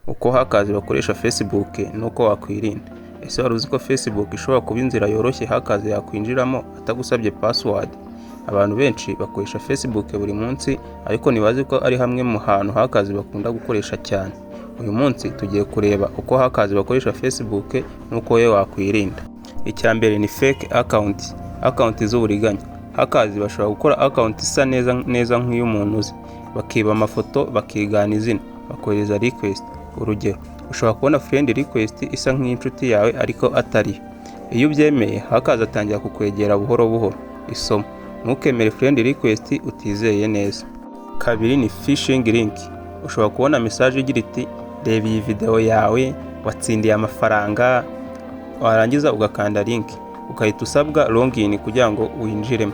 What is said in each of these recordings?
Uko hackers bakoresha Facebook nuko wakwirinda. Ese wari uzi ko Facebook ishobora kuba inzira yoroshye hackers yakwinjiramo atagusabye password? Abantu benshi bakoresha Facebook buri munsi, ariko ntibazi ko ari hamwe mu hantu hackers bakunda gukoresha cyane. Uyu munsi tugiye kureba uko hackers bakoresha Facebook nuko wowe wakwirinda. Icya mbere ni fake account z'uburiganya. Hackers bashobora gukora account isa neza nk'iy'umuntu uzi, bakiba amafoto, bakigana izina, bakohereza request. Urugero, ushobora kubona friend request isa nk'inshuti yawe ariko atari. Iyo ubyemeye, hackers atangira kukwegera buhoro buhoro. Isomo: ntukemere friend request utizeye neza. Kabiri ni phishing link. Ushobora kubona message igira iti reba iyi video yawe, watsindiye amafaranga, warangiza ugakanda link, ukahita usabwa login kugira ngo winjiremo.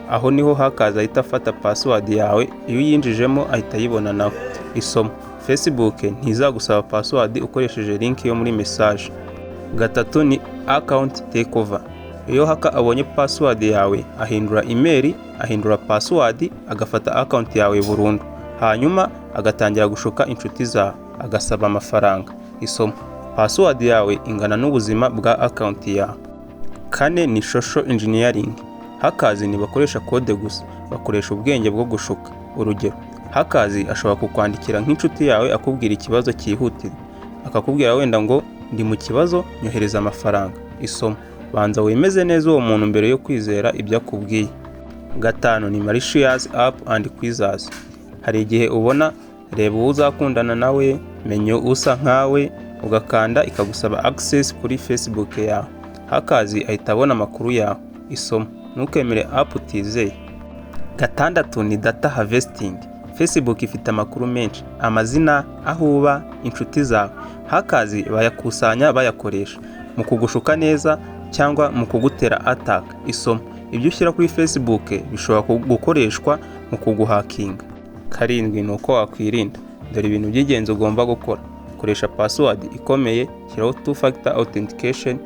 Aho niho hackers ahita afata password yawe, iyo uyinjijemo ahita ayibona nawe. Isomo: Facebook ntizagusaba password ukoresheje link yo muri message. Gatatu ni account takeover. Iyo hacker abonye password yawe, ahindura email, ahindura password, agafata account yawe burundu, hanyuma agatangira gushuka inshuti zawe, agasaba amafaranga. Isomo: password yawe ingana n'ubuzima bwa account yawe. Kane ni social engineering. Hackers ntibakoresha code gusa, bakoresha ubwenge bwo gushuka. Urugero, hackers ashobora kukwandikira nk'inshuti yawe akubwira ikibazo cyihutirwa, akakubwira wenda ngo ndi mu kibazo, nyohereza amafaranga. Isomo: banza wemeze neza uwo muntu mbere yo kwizera ibyo akubwiye. Gatanu ni malicious app and quizzes. Hari igihe ubona reba uwo uzakundana nawe, menye usa nkawe, ugakanda ikagusaba access kuri Facebook yawe. Hackers ahita abona amakuru yawe. Isomo: ntukemere app utizeye. Gatandatu ni data harvesting. Facebook ifite amakuru menshi, amazina, aho uba, inshuti zawe. Hackers bayakusanya bayakoresha mu kugushuka neza cyangwa mu kugutera attack. Isomo: ibyo ushyira kuri Facebook bishobora gukoreshwa mu kuguhakinga. Karindwi ni uko wakwirinda. Dore ibintu by'ingenzi ugomba gukora: koresha password ikomeye, shyiraho 2-factor authentication,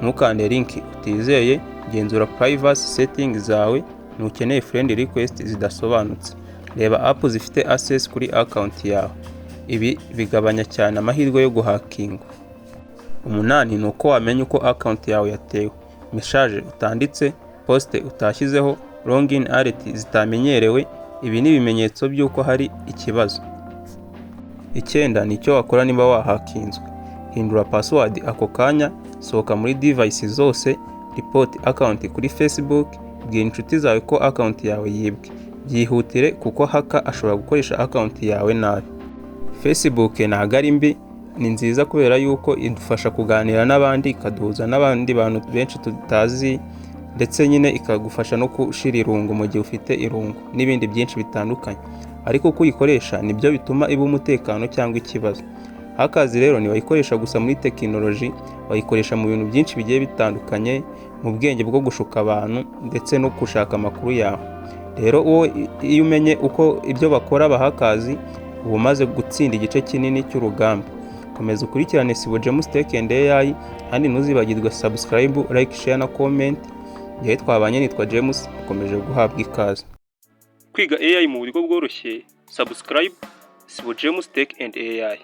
ntukande link utizeye, genzura privacy settings zawe, ntukeneye friend request zidasobanutse, reba app zifite access kuri account yawe. Ibi bigabanya cyane amahirwe yo guhakingwa. 8 ni uko wamenya uko account yawe yatewe: message utanditse, post utashyizeho, login alert zitamenyerewe. Ibi ni ibimenyetso by'uko hari ikibazo. 9 ni icyo wakora niba wahakinzwe: hindura password ako kanya, sohoka muri device zose, report account kuri Facebook, bwira inshuti zawe ko account yawe yibwe. Byihutire kuko hacker ashobora gukoresha account yawe nabi. Facebook ntabwo ari mbi, ni nziza kubera yuko idufasha kuganira n'abandi, ikaduhuza n'abandi bantu benshi tutazi, ndetse nyine ikagufasha no gushira irungu mu gihe ufite irungu n'ibindi byinshi bitandukanye. Ariko uko uyikoresha nibyo bituma iba umutekano cyangwa ikibazo. Hackers rero ntibayikoresha gusa muri tekinoloji, bayikoresha mu bintu byinshi bigiye bitandukanye, mu bwenge bwo gushuka abantu ndetse no gushaka amakuru yawe. Rero iyo umenye uko ibyo bakora aba hackers, uba umaze gutsinda igice kinini cy'urugamba. Komeza ukurikirane Sibo James Tech and AI, kandi ntuzibagirwe subscribe, like, share na comment. Igihe twabanye nitwa James, akomeje guhabwa ikaze. Kwiga AI mu buryo bworoshye, subscribe Sibo James Tech and AI.